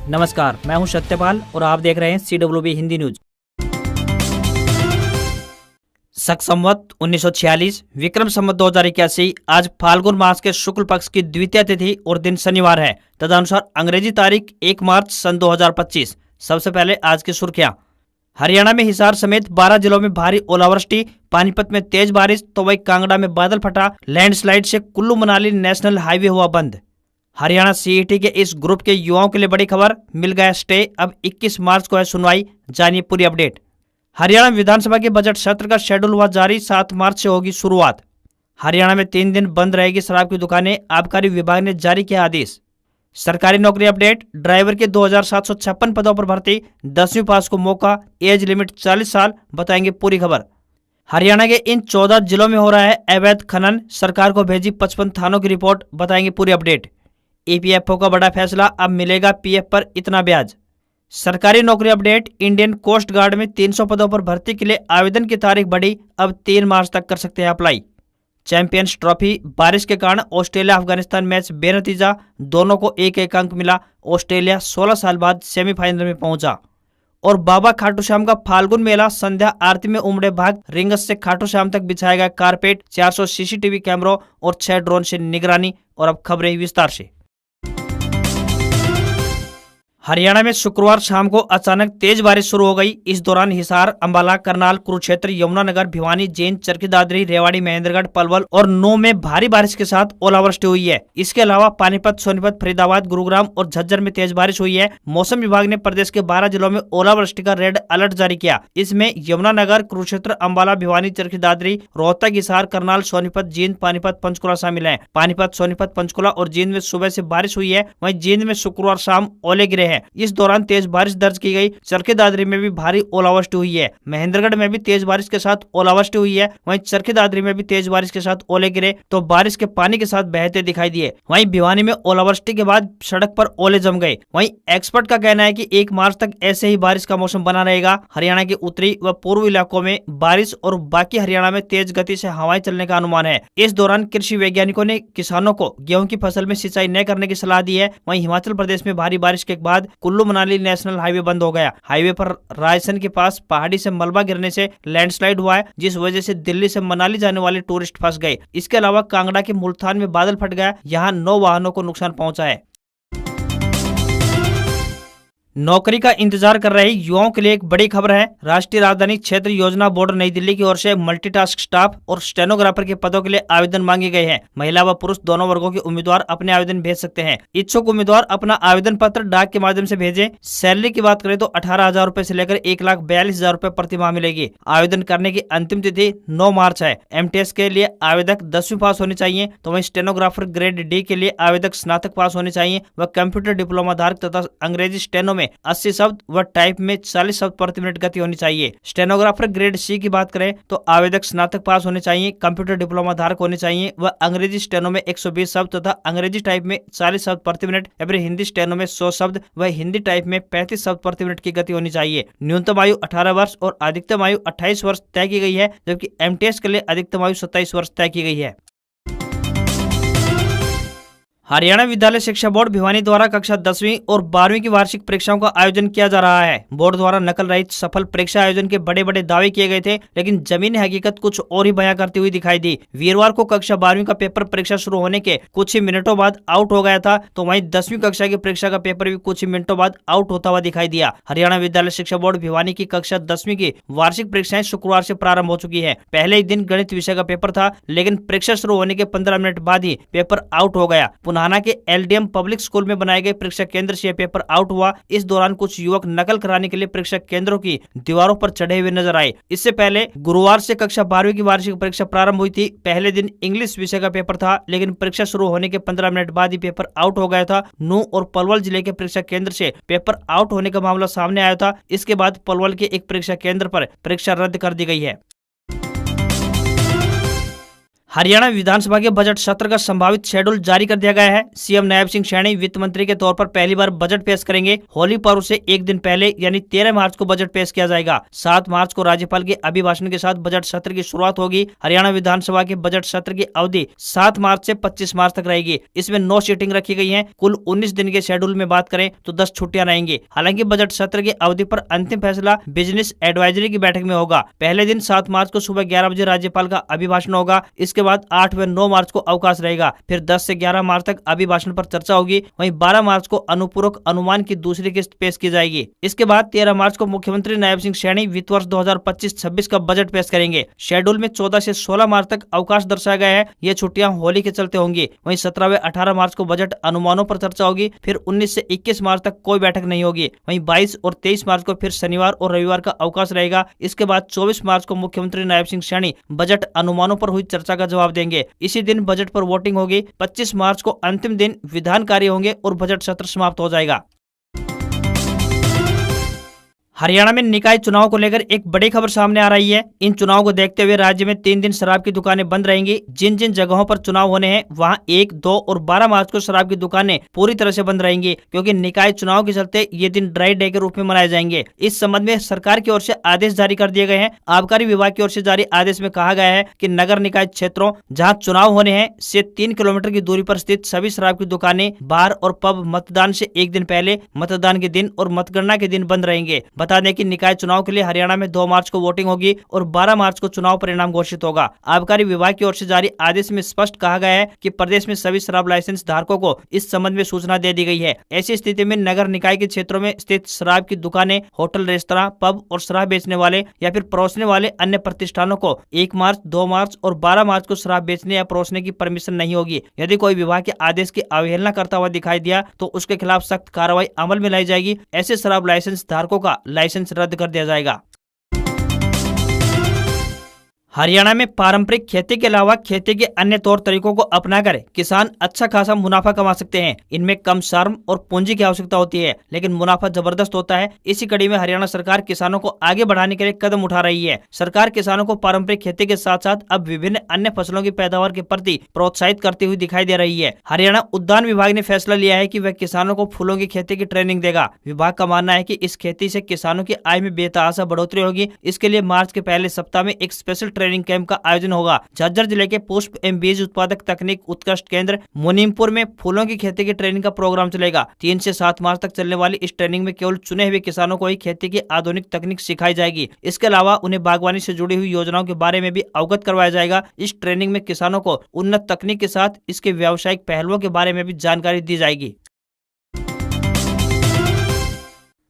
नमस्कार, मैं हूं सत्यपाल और आप देख रहे हैं CWB हिंदी न्यूज। शक संवत 1946 विक्रम संवत 2081 आज फाल्गुन मास के शुक्ल पक्ष की द्वितीय तिथि और दिन शनिवार है। तदनुसार अंग्रेजी तारीख 1 मार्च सन 2025। सबसे पहले आज की सुर्खियां। हरियाणा में हिसार समेत 12 जिलों में भारी ओलावृष्टि, पानीपत में तेज बारिश तो वही कांगड़ा में बादल फटा। लैंडस्लाइड से कुल्लू मनाली नेशनल हाईवे हुआ बंद। हरियाणा सीईटी के इस ग्रुप के युवाओं के लिए बड़ी खबर, मिल गया स्टे, अब 21 मार्च को है सुनवाई। जानिए पूरी अपडेट। हरियाणा विधानसभा के बजट सत्र का शेड्यूल हुआ जारी, 7 मार्च से होगी शुरुआत। हरियाणा में 3 दिन बंद रहेगी शराब की दुकानें, आबकारी विभाग ने जारी किया आदेश। सरकारी नौकरी अपडेट, ड्राइवर के 2756 पदों पर भर्ती, 10वीं पास को मौका, एज लिमिट 40 साल, बताएंगे पूरी खबर। हरियाणा के इन 14 जिलों में हो रहा है अवैध खनन, सरकार को भेजी 55 थानों की रिपोर्ट, बताएंगे पूरी अपडेट। EPFO का बड़ा फैसला, अब मिलेगा PF पर इतना ब्याज। सरकारी नौकरी अपडेट, इंडियन कोस्ट गार्ड में 300 पदों पर भर्ती के लिए आवेदन की तारीख बढ़ी, अब 3 मार्च तक कर सकते हैं अप्लाई। चैंपियंस ट्रॉफी, बारिश के कारण ऑस्ट्रेलिया अफगानिस्तान मैच बेनतीजा, दोनों को 1-1 अंक मिला। ऑस्ट्रेलिया 16 साल बाद सेमीफाइनल में पहुंचा। और बाबा खाटू श्याम का फाल्गुन मेला, संध्या आरती में उमड़े भाग, रिंगस से खाटू श्याम तक बिछाया गया कारपेट, 400 CCTV कैमरों और 6 ड्रोन से निगरानी। और अब खबरें विस्तार से। हरियाणा में शुक्रवार शाम को अचानक तेज बारिश शुरू हो गई। इस दौरान हिसार, अंबाला, करनाल, कुरुक्षेत्र, यमुनानगर, भिवानी, जींद, चरखी दादरी, रेवाड़ी, महेंद्रगढ़, पलवल और नौ में भारी बारिश के साथ ओलावृष्टि हुई है। इसके अलावा पानीपत, सोनीपत, फरीदाबाद, गुरुग्राम और झज्जर में तेज बारिश हुई है। मौसम विभाग ने प्रदेश के 12 जिलों में ओलावृष्टि का रेड अलर्ट जारी किया। इसमें यमुनानगर, कुरुक्षेत्र, अंबाला, भिवानी, चरखी दादरी, रोहतक, हिसार, करनाल, सोनीपत, जींद, पानीपत, पंचकुला शामिल है। पानीपत, सोनीपत, पंचकुला और जींद में सुबह से बारिश हुई है। वहीं जींद में शुक्रवार शाम ओले गिरे हैं। इस दौरान तेज बारिश दर्ज की गई। चरखी दादरी में भी भारी ओलावृष्टि हुई है। महेंद्रगढ़ में भी तेज बारिश के साथ ओलावृष्टि हुई है। वहीं चरखी दादरी में भी तेज बारिश के साथ ओले गिरे तो बारिश के पानी के साथ बहते दिखाई दिए। वहीं भिवानी में ओलावृष्टि के बाद सड़क पर ओले जम गए। वहीं एक्सपर्ट का कहना है कि 1 मार्च तक ऐसे ही बारिश का मौसम बना रहेगा। हरियाणा के उत्तरी व पूर्वी इलाकों में बारिश और बाकी हरियाणा में तेज गति से हवाएं चलने का अनुमान है। इस दौरान कृषि वैज्ञानिकों ने किसानों को गेहूं की फसल में सिंचाई न करने की सलाह दी है। वहीं हिमाचल प्रदेश में भारी बारिश के बाद कुल्लू मनाली नेशनल हाईवे बंद हो गया। हाईवे पर रायसन के पास पहाड़ी से मलबा गिरने से लैंडस्लाइड हुआ है, जिस वजह से दिल्ली से मनाली जाने वाले टूरिस्ट फंस गए। इसके अलावा कांगड़ा के मुल्तान में बादल फट गया, यहां 9 वाहनों को नुकसान पहुंचा है। नौकरी का इंतजार कर रहे युवाओं के लिए एक बड़ी खबर है। राष्ट्रीय राजधानी क्षेत्र योजना बोर्ड नई दिल्ली की ओर से मल्टीटास्क स्टाफ और स्टेनोग्राफर के पदों के लिए आवेदन मांगे गए हैं। महिला व पुरुष दोनों वर्गों के उम्मीदवार अपने आवेदन भेज सकते हैं। इच्छुक उम्मीदवार अपना आवेदन पत्र डाक के माध्यम से भेजें। सैलरी की बात करें तो 18,000 रुपए से लेकर 1,42,000 रुपए प्रति माह मिलेगी। आवेदन करने की अंतिम तिथि 9 मार्च है। MTS के लिए आवेदक 10वीं पास होनी चाहिए, तो वहीं स्टेनोग्राफर ग्रेड D के लिए आवेदक स्नातक पास होने चाहिए व कंप्यूटर डिप्लोमा धारक तथा अंग्रेजी स्टेनो 80 शब्द व टाइप में 40 शब्द प्रति मिनट गति होनी चाहिए। स्टेनोग्राफर ग्रेड C की बात करें तो आवेदक स्नातक पास होने चाहिए, कंप्यूटर डिप्लोमा धारक होने चाहिए व अंग्रेजी स्टेनो में 120 शब्द तथा अंग्रेजी टाइप में 40 शब्द प्रति मिनट या फिर हिंदी स्टेनो में 100 शब्द व हिंदी टाइप में 35 शब्द प्रति मिनट की गति होनी चाहिए। न्यूनतम आयु 18 वर्ष और अधिकतम आयु 28 वर्ष तय की गई है, जबकि MTS के लिए अधिकतम आयु 27 वर्ष तय की गई है। हरियाणा विद्यालय शिक्षा बोर्ड भिवानी द्वारा कक्षा 10वीं और 12वीं की वार्षिक परीक्षाओं का आयोजन किया जा रहा है। बोर्ड द्वारा नकल रहित सफल परीक्षा आयोजन के बड़े बड़े दावे किए गए थे, लेकिन जमीनी हकीकत कुछ और ही बयां करती हुई दिखाई दी। वीरवार को कक्षा 12वीं का पेपर परीक्षा शुरू होने के कुछ ही मिनटों बाद आउट हो गया था, तो वहीं 10वीं कक्षा की परीक्षा का पेपर भी कुछ ही मिनटों बाद आउट होता हुआ दिखाई दिया। हरियाणा विद्यालय शिक्षा बोर्ड भिवानी की कक्षा 10वीं की वार्षिक परीक्षाएं शुक्रवार से प्रारंभ हो चुकी है। पहले ही दिन गणित विषय का पेपर था, लेकिन परीक्षा शुरू होने के 15 मिनट बाद ही पेपर आउट हो गया। पुनाना के LDM पब्लिक स्कूल में बनाए गए परीक्षा केंद्र से यह पेपर आउट हुआ। इस दौरान कुछ युवक नकल कराने के लिए परीक्षा केंद्रों की दीवारों पर चढ़े हुए नजर आए। इससे पहले गुरुवार से कक्षा 12वीं की वार्षिक परीक्षा प्रारंभ हुई थी। पहले दिन इंग्लिश विषय का पेपर था, लेकिन परीक्षा शुरू होने के 15 मिनट बाद ही पेपर आउट हो गया था। नूंह और पलवल जिले के परीक्षा केंद्र से पेपर आउट होने का मामला सामने आया था। इसके बाद पलवल के एक परीक्षा केंद्र पर परीक्षा रद्द कर दी गई है। हरियाणा विधानसभा के बजट सत्र का संभावित शेड्यूल जारी कर दिया गया है। सीएम नायब सिंह सैनी वित्त मंत्री के तौर पर पहली बार बजट पेश करेंगे। होली पर्व से एक दिन पहले यानी 13 मार्च को बजट पेश किया जाएगा। 7 मार्च को राज्यपाल के अभिभाषण के साथ बजट सत्र की शुरुआत होगी। हरियाणा विधानसभा के बजट सत्र की अवधि 7 मार्च से 25 मार्च तक रहेगी। इसमें 9 सीटिंग रखी गई है। कुल 19 दिन के शेड्यूल में बात करें तो 10 छुट्टियां रहेंगी। हालांकि बजट सत्र की अवधि पर अंतिम फैसला बिजनेस एडवाइजरी की बैठक में होगा। पहले दिन 7 मार्च को सुबह 11 बजे राज्यपाल का अभिभाषण होगा। इसके बाद 8 व 9 मार्च को अवकाश रहेगा। फिर 10 से 11 मार्च तक अभिभाषण पर चर्चा होगी। वहीं 12 मार्च को अनुपूरक अनुमान की दूसरी किस्त पेश की जाएगी। इसके बाद 13 मार्च को मुख्यमंत्री नायब सिंह सैनी वित्त वर्ष 2025-26 का बजट पेश करेंगे। शेड्यूल में 14 से 16 मार्च तक अवकाश दर्शाया गया है। ये छुट्टियां होली के चलते होंगी। वहीं 17 व 18 मार्च को बजट अनुमानों पर चर्चा होगी। फिर 19 से 21 मार्च तक कोई बैठक नहीं होगी। वहीं 22 और 23 मार्च को फिर शनिवार और रविवार का अवकाश रहेगा। इसके बाद 24 मार्च को मुख्यमंत्री नायब सिंह सैनी बजट अनुमानों पर हुई चर्चा का जवाब देंगे। इसी दिन बजट पर वोटिंग होगी। 25 मार्च को अंतिम दिन विधान कार्य होंगे और बजट सत्र समाप्त हो जाएगा। हरियाणा में निकाय चुनाव को लेकर एक बड़ी खबर सामने आ रही है। इन चुनाव को देखते हुए राज्य में 3 दिन शराब की दुकानें बंद रहेंगी। जिन जिन जगहों पर चुनाव होने हैं वहां 1, 2 और 12 मार्च को शराब की दुकानें पूरी तरह से बंद रहेंगी, क्योंकि निकाय चुनाव के चलते ये दिन ड्राई डे के रूप में मनाए जाएंगे। इस संबंध में सरकार की ओर से आदेश जारी कर दिए गए हैं। आबकारी विभाग की ओर से जारी आदेश में कहा गया है कि नगर निकाय क्षेत्रों जहाँ चुनाव होने हैं से 3 किलोमीटर की दूरी पर स्थित सभी शराब की दुकानें, बार और पब मतदान से एक दिन पहले, मतदान के दिन और मतगणना के दिन बंद रहेंगे। बता दें कि निकाय चुनाव के लिए हरियाणा में 2 मार्च को वोटिंग होगी और 12 मार्च को चुनाव परिणाम घोषित होगा। आबकारी विभाग की ओर से जारी आदेश में स्पष्ट कहा गया है कि प्रदेश में सभी शराब लाइसेंस धारकों को इस संबंध में सूचना दे दी गई है। ऐसी स्थिति में नगर निकाय के क्षेत्रों में स्थित शराब की दुकानें, होटल, रेस्तरां, पब और शराब बेचने वाले या फिर परोसने वाले अन्य प्रतिष्ठानों को 1 मार्च, 2 मार्च और 12 मार्च को शराब बेचने या परोसने की परमिशन नहीं होगी। यदि कोई विभाग के आदेश की अवहेलना करता हुआ दिखाई दिया तो उसके खिलाफ सख्त कार्रवाई अमल में लाई जाएगी। ऐसे शराब लाइसेंस धारकों का लाइसेंस रद्द कर दिया जाएगा। हरियाणा में पारंपरिक खेती के अलावा खेती के अन्य तौर तरीकों को अपनाकर किसान अच्छा खासा मुनाफा कमा सकते हैं। इनमें कम श्रम और पूंजी की आवश्यकता होती है, लेकिन मुनाफा जबरदस्त होता है। इसी कड़ी में हरियाणा सरकार किसानों को आगे बढ़ाने के लिए कदम उठा रही है। सरकार किसानों को पारंपरिक खेती के साथ साथ अब विभिन्न अन्य फसलों की पैदावार के प्रति प्रोत्साहित करती हुई दिखाई दे रही है। हरियाणा उद्यान विभाग ने फैसला लिया है कि वह किसानों को फूलों की खेती की ट्रेनिंग देगा। विभाग का मानना है कि इस खेती से किसानों की आय में बेतहाशा बढ़ोतरी होगी। इसके लिए मार्च के पहले सप्ताह में एक स्पेशल ट्रेनिंग कैंप का आयोजन होगा। झज्जर जिले के पुष्प एवं बीज उत्पादक तकनीक उत्कृष्ट केंद्र मुनीमपुर में फूलों की खेती की ट्रेनिंग का प्रोग्राम चलेगा। 3 से 7 मार्च तक चलने वाली इस ट्रेनिंग में केवल चुने हुए किसानों को ही खेती की आधुनिक तकनीक सिखाई जाएगी। इसके अलावा उन्हें बागवानी से जुड़ी हुई योजनाओं के बारे में भी अवगत करवाया जाएगा। इस ट्रेनिंग में किसानों को उन्नत तकनीक के साथ इसके व्यावसायिक पहलुओं के बारे में भी जानकारी दी जाएगी।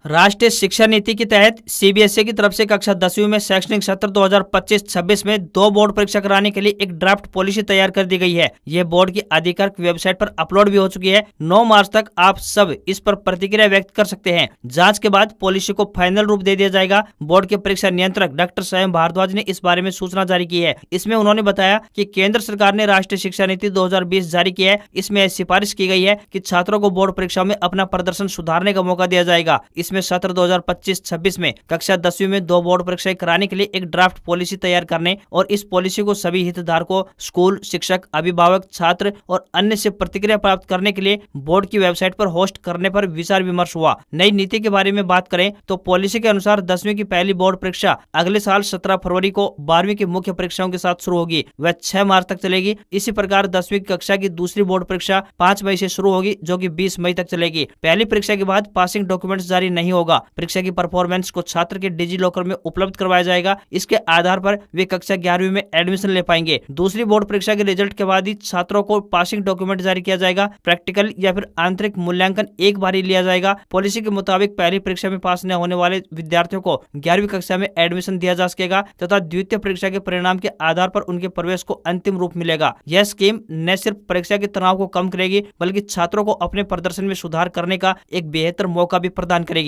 राष्ट्रीय शिक्षा नीति के तहत सीबीएसई की तरफ से कक्षा 10वीं में शैक्षणिक सत्र 2025-26 में 2 बोर्ड परीक्षा कराने के लिए एक ड्राफ्ट पॉलिसी तैयार कर दी गई है। यह बोर्ड की आधिकारिक वेबसाइट पर अपलोड भी हो चुकी है। 9 मार्च तक आप सब इस पर प्रतिक्रिया व्यक्त कर सकते हैं। जांच के बाद पॉलिसी को फाइनल रूप दे दिया जाएगा। बोर्ड के परीक्षा नियंत्रक डॉक्टर स्वयं भारद्वाज ने इस बारे में सूचना जारी की है। इसमें उन्होंने बताया कि केंद्र सरकार ने राष्ट्रीय शिक्षा नीति 2020 जारी की है। इसमें सिफारिश की गई है कि छात्रों को बोर्ड परीक्षा में अपना प्रदर्शन सुधारने का मौका दिया जाएगा। इसमें सत्र 2025-26 में कक्षा 10वीं में 2 बोर्ड परीक्षाएं कराने के लिए एक ड्राफ्ट पॉलिसी तैयार करने और इस पॉलिसी को सभी हितधारकों, स्कूल, शिक्षक, अभिभावक, छात्र और अन्य से प्रतिक्रिया प्राप्त करने के लिए बोर्ड की वेबसाइट पर होस्ट करने पर विचार विमर्श हुआ। नई नीति के बारे में बात करें तो पॉलिसी के अनुसार 10वीं की पहली बोर्ड परीक्षा अगले साल 17 फरवरी को 12वीं की मुख्य परीक्षाओं के साथ शुरू होगी। वह 6 मार्च तक चलेगी। इसी प्रकार 10वीं कक्षा की दूसरी बोर्ड परीक्षा 5 मई से शुरू होगी, जो कि 20 मई तक चलेगी। पहली परीक्षा के बाद पासिंग डॉक्यूमेंट्स जारी नहीं होगा। परीक्षा की परफॉर्मेंस को छात्र के डिजी लॉकर में उपलब्ध करवाया जाएगा। इसके आधार पर वे कक्षा 11वीं में एडमिशन ले पाएंगे। दूसरी बोर्ड परीक्षा के रिजल्ट के बाद ही छात्रों को पासिंग डॉक्यूमेंट जारी किया जाएगा। प्रैक्टिकल या फिर आंतरिक मूल्यांकन एक बार ही लिया जाएगा। पॉलिसी के मुताबिक पहली परीक्षा में पास न होने वाले विद्यार्थियों को 11वीं कक्षा में एडमिशन दिया जा सकेगा तथा द्वितीय परीक्षा के परिणाम के आधार पर उनके प्रवेश को अंतिम रूप मिलेगा। यह स्कीम न सिर्फ परीक्षा के तनाव को कम करेगी, बल्कि छात्रों को अपने प्रदर्शन में सुधार करने का एक बेहतर मौका भी प्रदान करेगी।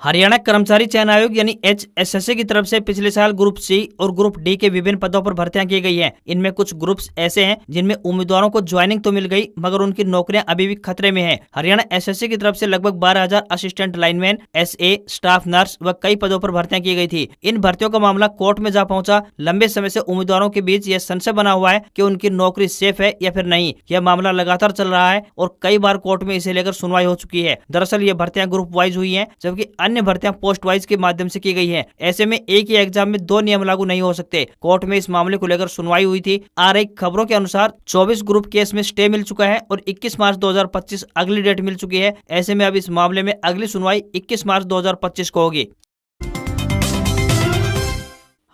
हरियाणा कर्मचारी चयन आयोग यानी HSSA की तरफ से पिछले साल ग्रुप सी और ग्रुप डी के विभिन्न पदों पर भर्तियां की गई हैं। इनमें कुछ ग्रुप्स ऐसे हैं जिनमें उम्मीदवारों को ज्वाइनिंग तो मिल गई मगर उनकी नौकरियां अभी भी खतरे में हैं। हरियाणा SSA की तरफ से लगभग 12,000 assistant lineman, SA, staff nurse व कई पदों पर भर्तियां की गई थी। इन भर्तियों का मामला कोर्ट में जा पहुंचा। लंबे समय से उम्मीदवारों के बीच यह संशय बना हुआ है कि उनकी नौकरी सेफ है या फिर नहीं। यह मामला लगातार चल रहा है और कई बार कोर्ट में इसे लेकर सुनवाई हो चुकी है। दरअसल ये भर्तियां ग्रुप वाइज हुई है, जबकि अन्य भर्तियां पोस्ट वाइज के माध्यम से की गई है। ऐसे में एक ही एग्जाम में 2 नियम लागू नहीं हो सकते। कोर्ट में इस मामले को लेकर सुनवाई हुई थी। आ रही खबरों के अनुसार 24 ग्रुप केस में स्टे मिल चुका है और 21 मार्च 2025 अगली डेट मिल चुकी है। ऐसे में अब इस मामले में अगली सुनवाई 21 मार्च 2025 को होगी।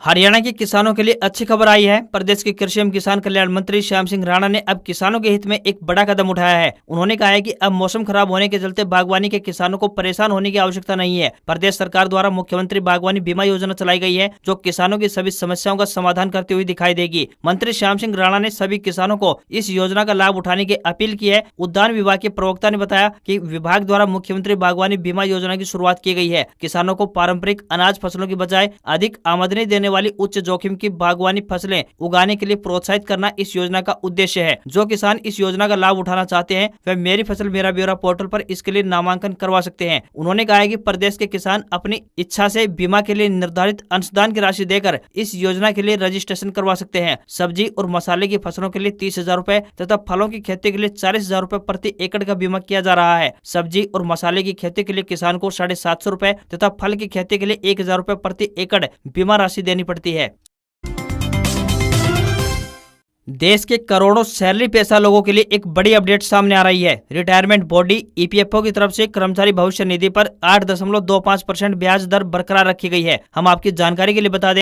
हरियाणा के किसानों के लिए अच्छी खबर आई है। प्रदेश के कृषि एवं किसान कल्याण मंत्री श्याम सिंह राणा ने अब किसानों के हित में एक बड़ा कदम उठाया है। उन्होंने कहा है कि अब मौसम खराब होने के चलते बागवानी के किसानों को परेशान होने की आवश्यकता नहीं है। प्रदेश सरकार द्वारा मुख्यमंत्री बागवानी बीमा योजना चलाई गई है, जो किसानों की सभी समस्याओं का समाधान करते हुए दिखाई देगी। मंत्री श्याम सिंह राणा ने सभी किसानों को इस योजना का लाभ उठाने की अपील की है। उद्यान विभाग के प्रवक्ता ने बताया कि विभाग द्वारा मुख्यमंत्री बागवानी बीमा योजना की शुरुआत की गई है। किसानों को पारंपरिक अनाज फसलों की बजाय अधिक आमदनी देने वाली उच्च जोखिम की बागवानी फसलें उगाने के लिए प्रोत्साहित करना इस योजना का उद्देश्य है। जो किसान इस योजना का लाभ उठाना चाहते हैं वह मेरी फसल मेरा ब्यौरा पोर्टल पर इसके लिए नामांकन करवा सकते हैं। उन्होंने कहा है कि प्रदेश के किसान अपनी इच्छा से बीमा के लिए निर्धारित अंशदान की राशि देकर इस योजना के लिए रजिस्ट्रेशन करवा सकते हैं। सब्जी और मसाले की फसलों के लिए 30,000 रूपए तथा फलों की खेती के लिए 40,000 रूपए प्रति एकड़ का बीमा किया जा रहा है। सब्जी और मसाले की खेती के लिए किसान को 750 रूपए तथा फल की खेती के लिए 1,000 रूपए प्रति एकड़ बीमा राशि देनी पड़ती है। देश के करोड़ों सैलरी पेशा लोगों के लिए एक बड़ी अपडेट सामने आ रही है। रिटायरमेंट बॉडी EPFO की तरफ से कर्मचारी भविष्य निधि पर 8.25% ब्याज दर बरकरार रखी गई है। हम आपकी जानकारी के लिए बता दें